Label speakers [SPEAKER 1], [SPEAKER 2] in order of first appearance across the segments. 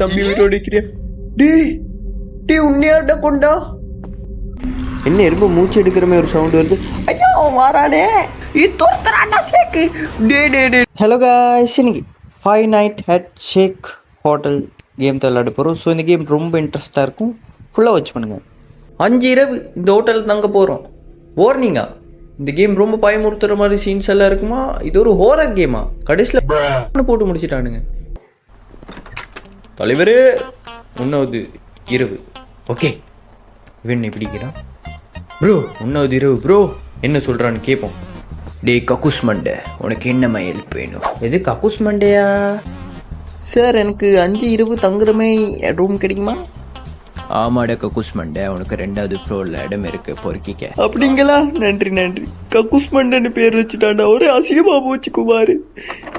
[SPEAKER 1] தம்பி உயிரோடு இருக்கிறியா? டே உன்னையார்டா கொண்டா. என்ன எறும்பு மூச்சு எடுக்கிற மாதிரி ஒரு சவுண்ட் வருது. ஐயோ மாறானே தோர்த்தராண்டா ஷேக்கு. டே ஹலோ காய்ஸ், இன்னைக்கு 5 night at Sheikh hotel game தான் விளையாட போகிறோம். ஸோ இந்த கேம் ரொம்ப இன்ட்ரெஸ்ட்டாக இருக்கும். ஃபுல்லாக வாட்ச் பண்ணுங்கள். 5 இரவு இந்த ஹோட்டலுக்கு தங்க போகிறோம். வார்னிங்கா, இந்த கேம் ரொம்ப பயமுறுத்துகிற மாதிரி சீன்ஸ் எல்லாம் இருக்குமா? இது ஒரு ஹோரர் கேமா? கடைசியில் போட்டு முடிச்சிட்டானுங்க. தலைவரே 1வது இரவு. ஓகே, இவன் பிடிக்கிறான் ப்ரோ. 1வது இரவு ப்ரோ என்ன சொல்கிறான்னு கேட்போம். டே கக்கூஸ் மண்டை, உனக்கு என்னம்மா ஹெல்ப் வேணும்? எது கக்கூஸ் மண்டையா? சார் எனக்கு 5 இரவு தங்குறமே ரூம் கிடைக்குமா? ஆமாடா கக்கூஸ் மண்டை, உனக்கு 2வது ஃப்ளோரில் இடம் இருக்கு, பொறுக்கிக்க. அப்படிங்களா? நன்றி. கக்கூஸ் மண்டைன்னு பேர் வச்சுட்டாண்டா, ஒரே அசியமா போச்சு குமார்.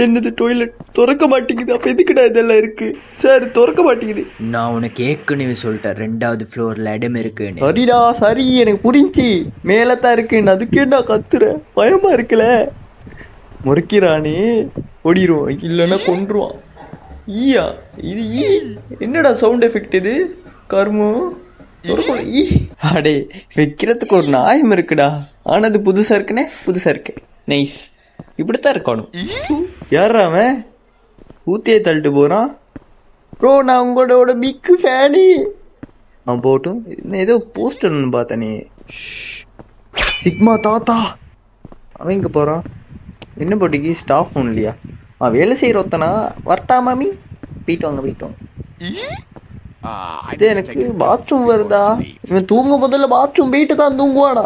[SPEAKER 1] என்னது டாய்லெட் திறக்க மாட்டேங்குது. அப்போ எதுக்குடா இதெல்லாம் இருக்கு? சார் திறக்க மாட்டேங்குது. நான் உனக்கு ஏற்கனவே சொல்லிட்டேன் 2வது ஃப்ளோரில் இடம் இருக்குன்னு. சரிடா சரி, எனக்கு புரிஞ்சு. மேலே தான் இருக்குன்னு அதுக்கேண்டா கத்துறேன். பயமா இருக்குல்ல. முறைக்கிறானே, ஓடிடுவோம் இல்லைன்னா கொன்றுவான். ஈயா இது என்னடா சவுண்ட் எஃபெக்ட் இது? கர்மோ அடே, வைக்கிறதுக்கு ஒரு நியாயம் இருக்குடா. ஆனால் அது புதுசாக இருக்கு. நைஸ், இப்படித்தான் இருக்கணும். யாரா அவன் ஊத்தியே தள்ளிட்டு போகிறான்? ப்ரோ நான் உங்களோட பிக் ஃபேனு. அவன் போட்டும். ஏதோ போஸ்டர் ஒன்று பார்த்தனே, சிக்மா தாத்தா. அவன் இங்கே போகிறான். என்ன போட்டிக்கு ஸ்டாஃப் ஒன்று இல்லையா? அவன் வேலை செய்கிற ஒருத்தனா? வரட்டா மாமி? போயிட்டு வாங்க. இது எனக்கு பாத்ரூம் வருதா? இவன் தூங்கும் முதல்ல பாத்ரூம் போயிட்டு தான் தூங்குவானா?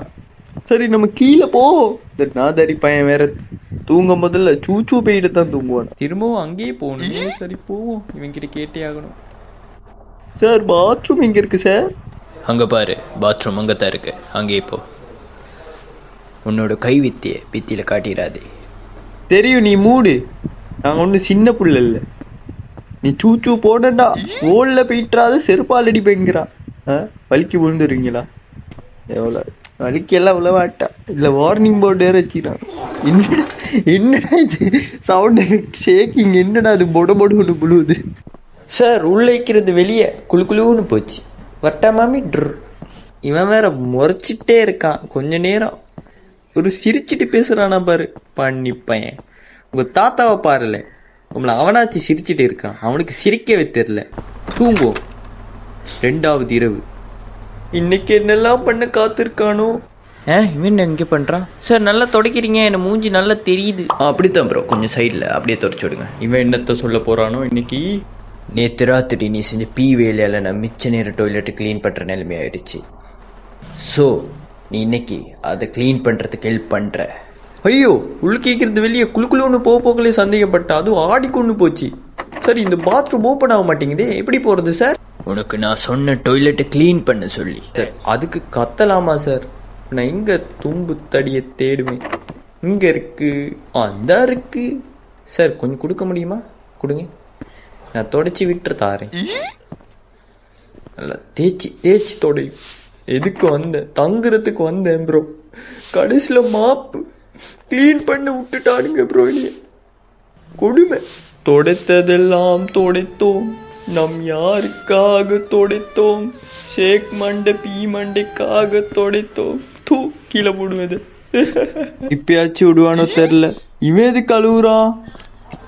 [SPEAKER 1] சரி நம்ம கீழே போ. இந்த நாதாரி பையன் வேற தூங்கும் முதல்ல சூச்சு போயிட்டு தான் தூங்குவானா? திரும்பவும் அங்கேயே போகணும். சரி போவோம், இவன்கிட்ட கேட்டே ஆகணும். சார் பாத்ரூம் எங்கே இருக்கு சார்?
[SPEAKER 2] அங்கே பாரு, பாத்ரூம் அங்கே தான் இருக்கு, அங்கேயே போ. உன்னோட கை பித்தியில் காட்டிடாதே.
[SPEAKER 1] தெரியும், நீ மூடு. நாங்கள் ஒன்றும் சின்ன புள்ள இல்லை. நீ சூச்சு போடண்டா, ஓலில் போயிட்டாத செருப்பால் அடி பயங்கிறான். வலிக்கு விழுந்துருவீங்களா? எவ்வளோ வலிக்கெல்லாம் விழவாட்டா இல்லை, வார்னிங் போர்டு வேறு வச்சுக்கிறான். என்னடா இது சவுண்ட் எஃபெக்ட் ஷேக்கிங்? என்னடா அது பொடு ஒன்று புழுவுது? சார் உள்ளே வைக்கிறது வெளியே குழுன்னு போச்சு. வட்டா மாமி ட்ரு. இவன் வேற முறைச்சிட்டே இருக்கான். கொஞ்ச நேரம் ஒரு சிரிச்சிட்டு பேசுகிறானா பாரு பண்ணி பையன். உங்கள் தாத்தாவை பாருல, உங்களை அவனாச்சு சிரிச்சிட்டு இருக்கான். அவனுக்கு சிரிக்கவே தெரில. தூங்குவோம். 2வது இரவு. இன்னைக்கு என்னெல்லாம் பண்ண காத்திருக்கானோ? இவன் எங்கே பண்ணுறான்? சார் நல்லா தொடக்கிறீங்க, என்னை மூஞ்சி நல்லா தெரியுது. அப்படித்தான் ப்ரோ, கொஞ்சம் சைடில் அப்படியே தொடச்சி விடுங்க. இவன் என்னத்தை சொல்ல போகிறானோ இன்னைக்கு? நேற்று ராத்திரி நீ செஞ்ச வேலையால் நான் மிச்ச நேரம் டாய்லெட்டு க்ளீன் பண்ணுற நிலைமை ஆயிடுச்சு. ஸோ நீ இன்னைக்கு அதை க்ளீன் பண்ணுறதுக்கு ஹெல்ப் பண்ணுற. ஐயோ, உள்ள கேட்குறது வெளியே குழுன்னு போகலே சந்தேகப்பட்டா. அதுவும் ஆடிக்கொண்டு போச்சு. சார் இந்த பாத்ரூம் ஓப்பன் ஆக மாட்டேங்குதே, எப்படி போகிறது சார்?
[SPEAKER 2] உனக்கு நான் சொன்ன டாய்லெட்டை க்ளீன் பண்ண சொல்லி.
[SPEAKER 1] சார் அதுக்கு கத்தலாமா சார்? நான் இங்கே தும்பு தடியை தேடுவேன். இங்கே இருக்கு, அந்த இருக்கு. சார் கொஞ்சம் கொடுக்க முடியுமா? கொடுங்க, நான் தொடச்சி விட்டு தாரேன். நல்லா தேய்ச்சி தொடையும். எதுக்கு வந்தேன்? தங்குறதுக்கு வந்தேன் ப்ரோ. கடைசியில் மாப்பு க்ளீன் பண்ண விட்டுட்டானுங்க ப்ரோ. இல்லையே கொடுமை. தொடைத்ததெல்லாம் தொடைத்தோம், நம் யாருக்காக தொடைத்தோம்? ஷேக் மண்டை மண்டைக்காக தொடைத்தோம். கீழே போடுவது. இப்பயாச்சும் விடுவானோ தெரில. இவன் எதுக்கு அழுவுறான்?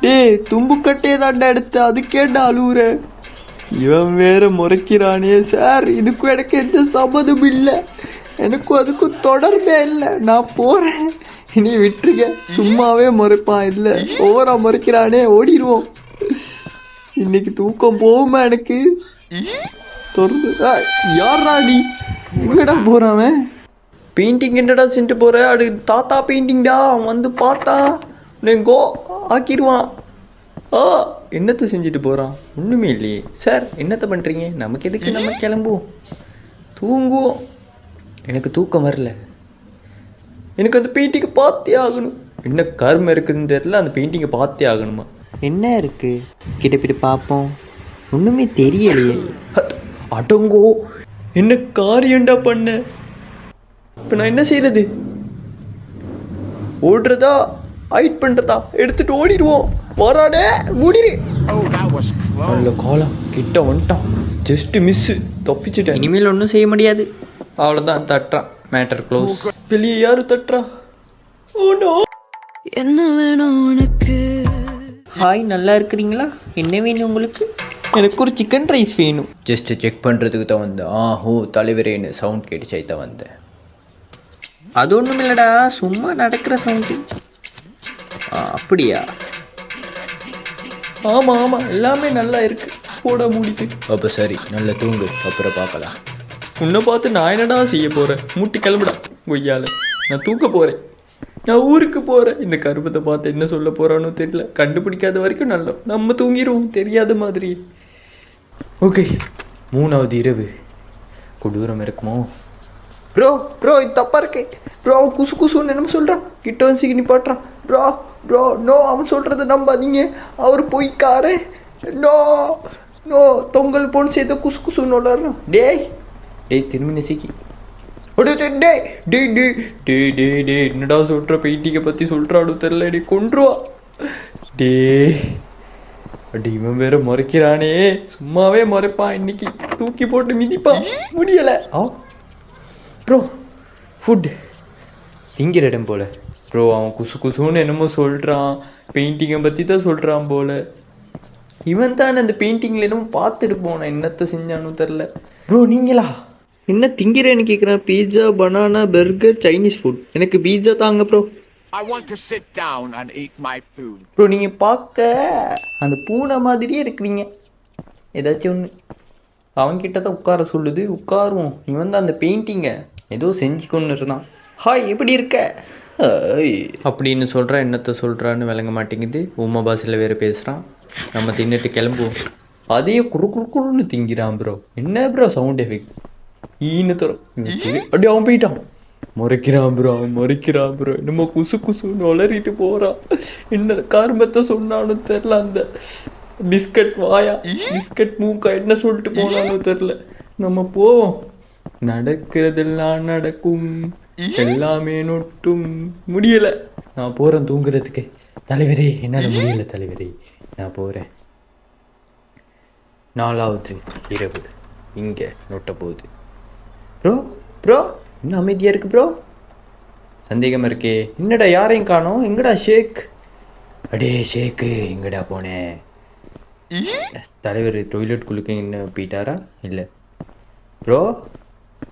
[SPEAKER 1] டே தும்புக்கட்டே தாண்டா எடுத்து அதுக்கேண்டா அழுவுற? இவன் வேற முறைக்கிறானே. சார் இதுக்கும் எனக்கு எந்த சம்மதம் இல்லை. எனக்கும் அதுக்கும் தொடர்பே இல்லை. நான் போகிறேன், இனி விட்டுருங்க. சும்மாவே முறைப்பான். இதில் ஓவரா முறைக்கிறானே, ஓடிடுவோம். இன்னைக்கு தூக்கம் போகுமா எனக்கு? தொடர்ந்து யாரா நீ? எங்கடா போறான்? பெயிண்டிங் என்னடா செஞ்சுட்டு போற? அது தாத்தா பெயிண்டிங்டா. அவன் வந்து பார்த்தா கோ ஆக்கிடுவான். என்னத்தை செஞ்சுட்டு போகிறான்? ஒன்றுமே இல்லையே. சார் என்னத்தை பண்ணுறீங்க? நமக்கு எதுக்கு? நம்ம கிளம்புவோம், தூங்குவோம். எனக்கு தூக்கம் வரல. எனக்கு அந்த பெயிண்டிங்கை பார்த்தே ஆகணும். என்ன கர்மம் இருக்குதுன்னு தெரியல, அந்த பெயிண்டிங்கை பார்த்தே ஆகணுமா? என்ன இருக்கு கிட்டப்பிட்டு பார்ப்போம். ஒன்றுமே தெரியலையே. அடங்கோ, என்ன காரியண்டா பண்ண? இப்போ நான் என்ன செய்யறது? ஓடுறதா ஹைட் பண்ணுறதா? எடுத்துட்டு ஓடிடுவோம். வராடே மூடிடு. நல்ல காலம் கிட்ட வந்துட்டான். ஜஸ்ட் மிஸ்ஸு, தப்பிச்சிட்டேன்.
[SPEAKER 2] இனிமேல் ஒன்றும் செய்ய முடியாது.
[SPEAKER 1] அவ்வளோதான், தட்டுறான். Matter close. வெளியே யாரு தட்டுறா? Oh no.
[SPEAKER 3] என்ன வேணும் உனக்கு?
[SPEAKER 2] ஹாய், நல்லா இருக்கிறீங்களா? என்ன வேணும் உங்களுக்கு?
[SPEAKER 1] எனக்கு ஒரு சிக்கன் ரைஸ் வேணும்.
[SPEAKER 2] ஜஸ்ட்டு செக் பண்ணுறதுக்கு தான் வந்தேன். ஹோ தலைவரேன்னு சவுண்ட் கேட்டுச்சாய் தான் வந்தேன். அது ஒன்றும் இல்லைடா, சும்மா நடக்கிற சவுண்டு. அப்படியா?
[SPEAKER 1] ஆமாம் ஆமாம், எல்லாமே நல்லா இருக்கு. போட மூடிட்டு.
[SPEAKER 2] அப்போ சரி, நல்லா தூங்கு, அப்புறம் பார்க்கலாம்.
[SPEAKER 1] உன்னை பார்த்து நான் என்னடா செய்ய போகிறேன்? மூட்டி கிளம்புடா கொய்யால. நான் தூக்க போகிறேன், நான் ஊருக்கு போகிறேன். இந்த கருப்பத்தை பார்த்து என்ன சொல்ல போகிறானோ தெரியல. கண்டுபிடிக்காத வரைக்கும் நல்ல, நம்ம தூங்கிடுவோம் தெரியாத மாதிரி. ஓகே, 3வது இரவு. கொடூரம் இருக்குமோ? ப்ரோ ப்ரோ, இது தப்பாக இருக்கே ப்ரோ. அவன் குசு குசுன்னு என்னமோ சொல்கிறான். கிட்ட வந்து சிக்கி நிப்பாட்டுறான். ப்ரோ ப்ரோ நோ, அவன் சொல்கிறத நம்பாதீங்க, அவர் பொய்க்காரே. நோ நோ, தொங்கல் போன்னு சேர்த்து குசு குசுன்னு விளாட்றான். டேய் டேய், திரும்பி நெசிக்கி. டே டே டே டே டே டே, என்னடா சொல்கிற? பெயிண்டிங்கை பற்றி சொல்கிறானு தெரில. டே கொன்றுவா. டே அடி, இவன் வேற முறைக்கிறானே. சும்மாவே முறைப்பான், இன்னைக்கு தூக்கி போட்டு மிதிப்பான். முடியலை. ப்ரோ ஃபுட் திங்கிற இடம் போல். ப்ரோ அவன் குசு குசுன்னு என்னமோ சொல்கிறான். பெயிண்டிங்கை பற்றி தான் சொல்கிறான் போல். இவன் தான் அந்த பெயிண்டிங்கில் என்னமோ பார்த்துட்டு போனான். என்னத்தை செஞ்சானு தெரில. ப்ரோ நீங்களா என்ன திங்கிறேன்னு கேட்குறேன். Pizza, banana, burger, Chinese food. எனக்கு பீட்சா தாங்க bro.
[SPEAKER 4] I want to sit down and eat my food.
[SPEAKER 1] Bro நீங்கள் பார்க்க அந்த பூனை மாதிரியே இருக்கிறீங்க. ஏதாச்சும் ஒன்று அவன்கிட்ட தான் உட்கார சொல்லுது, உட்காருவோம். இவன் தான் அந்த பெயிண்டிங்கை ஏதோ செஞ்சு கொண்டு இருந்தான். ஹாய், எப்படி இருக்க அப்படின்னு சொல்கிறான். என்னத்தை சொல்கிறான்னு விளங்க மாட்டேங்குது. உமா பாஷையில் வேறு பேசுகிறான். நம்ம தின்னுட்டு கிளம்புவோம். அதையே குறுன்னு திங்கிறான் ப்ரோ. என்ன ப்ரோ சவுண்ட் எஃபெக்ட் ஈன்னு தரும். அப்படி அவன் போயிட்டான். முறைக்கிறான் ப்ரோ, அவன் முறைக்கிறான் ப்ரோ. என்னமோ குசு குசுன்னு வளரிட்டு போகிறான். என்ன கார்மத்தை சொன்னான்னு தெரில. அந்த பிஸ்கட் வாயா, பிஸ்கட் மூக்கா, என்ன சொல்லிட்டு போனாலும் தெரில. நம்ம போவோம். நடக்கிறதெல்லாம் நடக்கும், எல்லாமே நொட்டும். முடியலை, நான் போகிறேன் தூங்குறதுக்கு. தலைவரே என்னால் முடியலை தலைவரே, நான் போகிறேன். 4வது இரவு இங்கே நொட்ட போகுது. ப்ரோ ப்ரோ இன்னும் அமைதியாக இருக்கு ப்ரோ. சந்தேகமாக இருக்கே. என்னடா யாரையும் காணோம்? எங்கடா ஷேக்? அடே ஷேக்கு எங்கடா போனேன்? தலைவர் டொய்லெட்குள்ளுக்கு என்ன போயிட்டாரா? இல்லை ப்ரோ,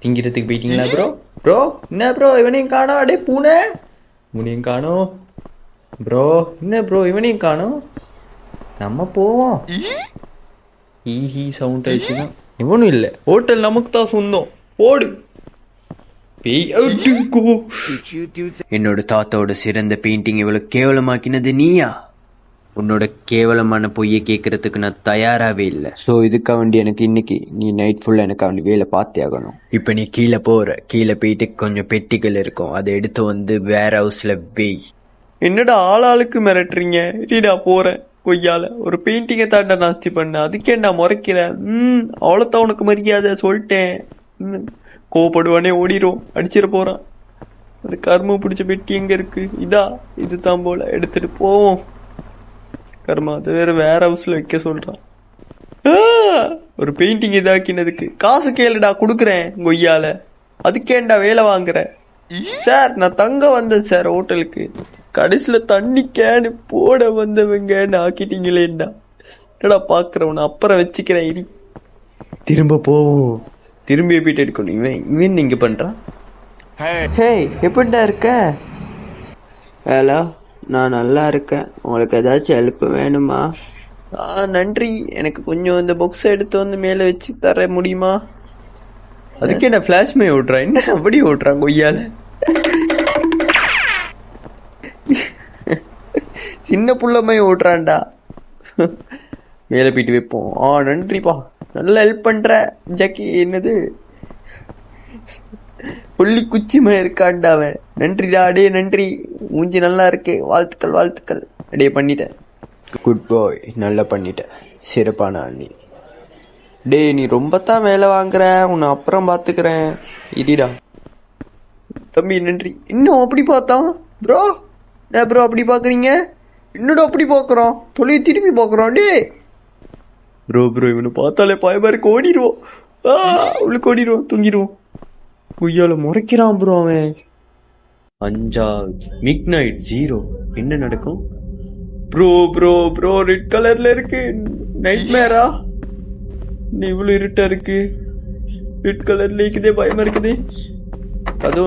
[SPEAKER 1] திங்கிறதுக்கு போயிட்டீங்களா ப்ரோ? ப்ரோ என்ன ப்ரோ இவனையும் காணோம்? அடே பூனை, உனையும் காணோம் ப்ரோ. என்ன ப்ரோ இவனையும் காணோம்? நம்ம போவோம். ஈஹி சவுண்ட் ஆயிடுச்சுன்னா இவனும் இல்லை. ஹோட்டல் நமக்கு தான் சொந்தம். ஓடு.
[SPEAKER 4] Did you do that?
[SPEAKER 2] என்னோட தாத்தாவோட சிறந்த பெயிண்டிங் இவ்வளோ கேவலமாக்கினது நீயா? உன்னோட கேவலமான பொய்யை கேட்கறதுக்கு நான் தயாராகவே இல்லை.
[SPEAKER 5] ஸோ இதுக்காக வேண்டி எனக்கு இன்னைக்கு நீ நைட் ஃபுல்லாக எனக்கு வேண்டி வேலை பார்த்தே ஆகணும்.
[SPEAKER 2] இப்போ நீ கீழே போகிற, கீழே போயிட்டு கொஞ்சம் பெட்டிகள் இருக்கும், அதை எடுத்து வந்து வேர் ஹவுஸில் வெய்.
[SPEAKER 1] என்னடா ஆளாளுக்கு மிரட்டுறீங்க? சரிடா போகிறேன். கொய்யால ஒரு பெயிண்டிங்கை தாண்டா நாஸ்தி பண்ண, அதுக்கேண்டா முறைக்கிறேன்? அவ்வளோத்தான் உனக்கு மரியாதை சொல்லிட்டேன். கோவப்படுவானே, ஓடிடும், அடிச்சிட போகிறான். அது கர்ம பிடிச்ச பெட்டி எங்கே இருக்குது? இதா, இது தான் போல். எடுத்துகிட்டு போவோம். கர்மா அது வேற ஹவுஸில் வைக்க சொல்கிறான். ஒரு பெயிண்டிங் இதாக்கினதுக்கு காசு கேளுடா, கொடுக்குறேன் கொய்யால. அதுக்கேண்டா வேலை வாங்குற? சார் நான் தங்க வந்தேன் சார் ஹோட்டலுக்கு. கடைசியில் தண்ணி கேனு போட வந்தவங்கன்னு ஆக்கிட்டீங்களேண்டா. என்னடா பார்க்குறவன, அப்புறம் வச்சுக்கிறேன். இடி திரும்ப போவோம். திரும்பி போயிட்டு எடுக்கணும். இவன் இங்கே பண்ணுறான்.
[SPEAKER 5] ஹே எப்படிடா இருக்க? ஹலோ, நான் நல்லா இருக்கேன். உங்களுக்கு ஏதாச்சும் ஹெல்ப் வேணுமா?
[SPEAKER 1] நன்றி, எனக்கு கொஞ்சம் இந்த பாக்ஸை எடுத்து வந்து மேலே வச்சு தர முடியுமா? அதுக்கு என்ன ஃப்ளாஷ்மே ஓட்டுறான்? என்ன அப்படி ஓட்டுறான் கொய்யால? சின்ன புள்ளமை ஓட்டுறான்டா. மேலே போயிட்டு வைப்போம். நன்றிப்பா, நல்லா ஹெல்ப் பண்ணுற ஜக்கி. என்னது புள்ளி குச்சிமா இருக்கான்டா அவன். நன்றிடா, அடே நன்றி. மூஞ்சி நல்லா இருக்கு, வாழ்த்துக்கள் வாழ்த்துக்கள். அடே பண்ணிட்டேன்.
[SPEAKER 5] குட் பாய், நல்லா பண்ணிட்ட. சிறப்பான அண்ணி.
[SPEAKER 1] டே நீ ரொம்ப தான் வேலை வாங்குற, உன்னை அப்புறம் பார்த்துக்கிறேன். இடிடா தம்பி, நன்றி. இன்னும் அப்படி பார்த்தான் ப்ரோ. டே ப்ரோ அப்படி பார்க்குறீங்க? என்னடா அப்படி பார்க்குறோம்? தொழில் திருப்பி பார்க்குறோம். டே ப்ரோ இவனை பார்த்தாலே பயமா இருக்கு, ஓடிடுவோம். உள்ளுக்கு ஓடிடுவோம், தூங்கிடுவோம். பொய்யால முறைக்கிறான் ப்ரோ அவன். 5வது மிட் நைட் 0. என்ன நடக்கும்? ப்ரோ ரெட் கலர்ல இருக்கு. நைட் மேரா? இவ்வளவு இருட்டா இருக்கு, ரெட் கலர்ல இருக்குதே, பயமா இருக்குது. அது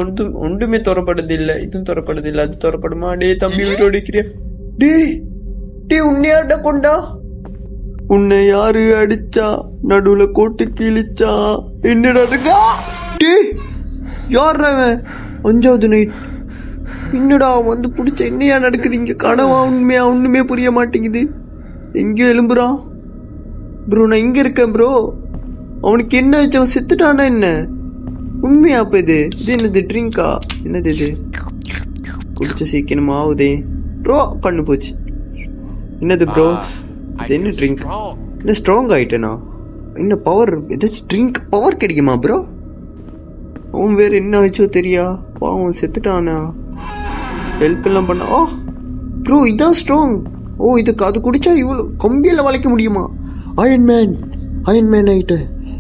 [SPEAKER 1] ஒன்றுமே துறப்படுது இல்லை, இதுவும் துறப்படுது இல்லை, அது துறப்படுமா? டே தம்பி உயிரோடு இருக்கிறியா? டே உன்னையார்ட கொண்டா? உன்னை யாரு அடிச்சா? நடுவுல கோட்டு கிழிச்சா? என்னடா இருக்கா? டே யார் அவன்? 5வது நைட். என்னடா வந்து பிடிச்ச? என்னையா நடக்குது இங்க? கனவா உண்மையா? ஒண்ணுமே புரிய மாட்டேங்குது. எங்கேயோ எழும்புறான் ப்ரோ. நான் இங்க இருக்கேன் ப்ரோ. அவனுக்கு என்ன ஆச்சு? அவன் செத்துட்டானா என்ன? உண்மையா? அப்ப இது என்னது? ட்ரிங்கா? என்னது இது? குடிச்ச சீக்கிரமா ஆகுதே ப்ரோ. கண்ணு போச்சு. என்னது ப்ரோ? இது என்ன ட்ரிங்க்? என்ன ஸ்ட்ராங் ஆயிட்டேனா? என்ன பவர்? ஏதாச்சும் ட்ரிங்க் பவர் கிடைக்குமா ப்ரோ? அவன் வேற என்ன ஆச்சோ தெரியா? பாவம் செத்துட்டானா? ஹெல்ப் எல்லாம் பண்ண. ப்ரோ இதான் ஸ்ட்ராங். இதுக்கு அது குடிச்சா இவ்வளோ கம்பியெல்லாம் வளைக்க முடியுமா? அயன் மேன் ஆயிட்டு.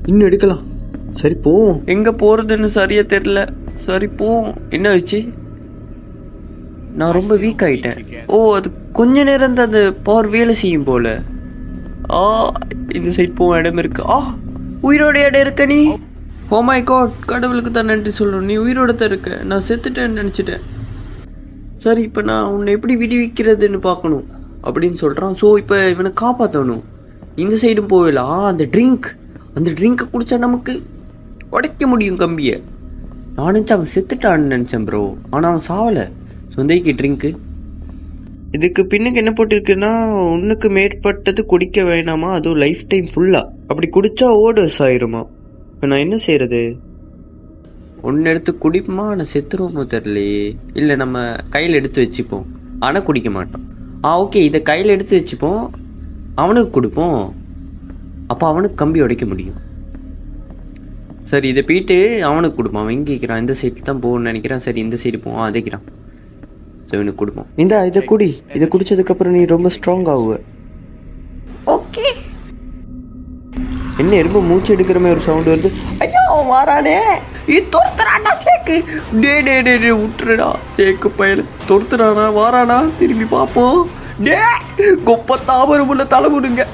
[SPEAKER 1] இன்னும் எடுக்கலாம். சரி போவோம். எங்க போறதுன்னு சரியா தெரியல. சரி போவோம். என்ன ஆச்சு? நான் ரொம்ப வீக் ஆயிட்டேன். அது கொஞ்ச நேரம் தான் அந்த பவர் வேலை செய்யும் போல. இந்த சைட் போவோம், இடம் இருக்கு. உயிரோட இடம் இருக்க நீ? ஓ மை காட், கடவுளுக்கு தான் நன்றி சொல்லணும். நீ உயிரோட தான் இருக்க. நான் செத்துட்டேன்னு நினச்சிட்டேன். சரி இப்போ நான் உன்னை எப்படி விடுவிக்கிறதுன்னு பார்க்கணும் அப்படின்னு சொல்கிறான். ஸோ இப்போ இவனை காப்பாற்றணும். இந்த சைடும் போகல. அந்த ட்ரிங்க்கை குடித்தா நமக்கு உடைக்க முடியும் கம்பியை. நான் நினச்சேன் அவன் செத்துட்டான்னு நினச்சேன் ப்ரோ. ஆனால் அவன் சாவலை. சொந்தைக்கு ட்ரிங்க்கு. இதுக்கு பின்னுக்கு என்ன போட்டிருக்குன்னா, ஒன்றுக்கு மேற்பட்டது குடிக்க வேணாமா, அதுவும் லைஃப் டைம் ஃபுல்லாக. அப்படி குடித்தா ஓடர்ஸ் ஆயிருமா. இப்போ நான் என்ன செய்கிறது? ஒன்று எடுத்து குடிப்போமா? ஆனால் செத்துருவோமோ தெரியலையே. இல்லை நம்ம கையில் எடுத்து வச்சுப்போம், ஆனால் குடிக்க மாட்டோம். ஓகே, இதை கையில் எடுத்து வச்சுப்போம், அவனுக்கு கொடுப்போம். அப்போ அவனுக்கு கம்பி உடைக்க முடியும். சரி இதை போயிட்டு அவனுக்கு கொடுப்பான். அவன் எங்கே இருக்கிறான்? இந்த சைடில் தான் போகணும்னு நினைக்கிறான். சரி இந்த சைடு போவான், அதைக்கிறான். ஸோ இவனுக்கு கொடுப்போம். இதை குடி. இதை குடிச்சதுக்கப்புறம் நீ ரொம்ப ஸ்ட்ராங் ஆகுவ. ஓகே. என்ன ரொம்ப மூச்சு எடுக்கிற மாதிரி ஒரு சவுண்ட் வருது. ஐயோ வாரானே, தொடுத்துறானா சேக்கு. டே விட்டுருடா சேக்கு பையன். தொடுத்துறானா? வாரானா? திரும்பி பார்ப்போம். டே கொப்ப தாமரமுள்ள தலைமுடுங்க.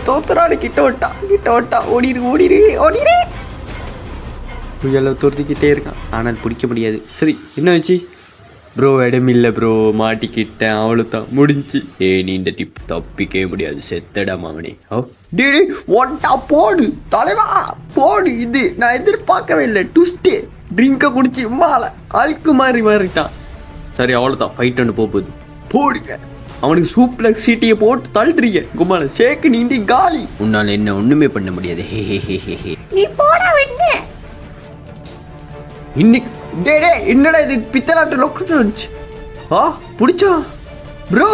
[SPEAKER 1] தோத்துறானு. கிட்ட வட்டா. ஓடிரு. புயலை துரத்திக்கிட்டே இருக்கான், ஆனால் பிடிக்க முடியாது. சரி என்ன வச்சு? ப்ரோ இடமில்லை ப்ரோ, மாட்டிக்கிட்டேன், அவ்வளோதான், முடிஞ்சு. நீ இந்த டிப் தப்பிக்கவே முடியாது, செத்தடாம அவனே. டே ஒன்ட்டா போடு தலைவா, போடு. இது நான் எதிர்பார்க்கவே இல்லை. டுஸ்ட்டு ட்ரிங்கை குடிச்சு மாலை அழுக்கு மாறிட்டான். சரி அவ்வளோதான், ஃபைட் ஒன்று போகுது. போடுங்க அவனுக்கு சூப்ளெக்ஸ் சீட்டியை போட்டு தள்ளுறீங்க. கும்மால ஷேக்கு நீண்டி காலி. உன்னால் என்ன ஒன்றுமே பண்ண முடியாது. நீ போட வேண்ட இன்னைக்கு. டே என்னடா இது? பித்தலாட்டு லொக்கிட்டு வந்துச்சு. பிடிச்சா ப்ரோ?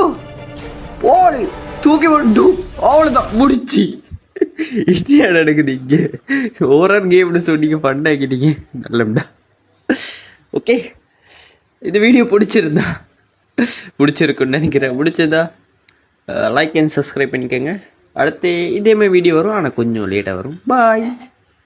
[SPEAKER 1] போடு, தூக்கி போட்டு. அவ்வளோதான், முடிச்சு. இந்தியா நடக்குது இங்கே. ஓரன் கேம்னு சொன்னீங்க, ஃபன் ஆக்கிட்டீங்க. நல்லம்டா. ஓகே, இந்த வீடியோ பிடிச்சிருக்குன்னு நினைக்கிறேன். பிடிச்சதா லைக் அண்ட் சப்ஸ்கிரைப் பண்ணிக்கோங்க. அடுத்து இதேமாதிரி வீடியோ வரும், ஆனால் கொஞ்சம் லேட்டாக வரும். பாய்.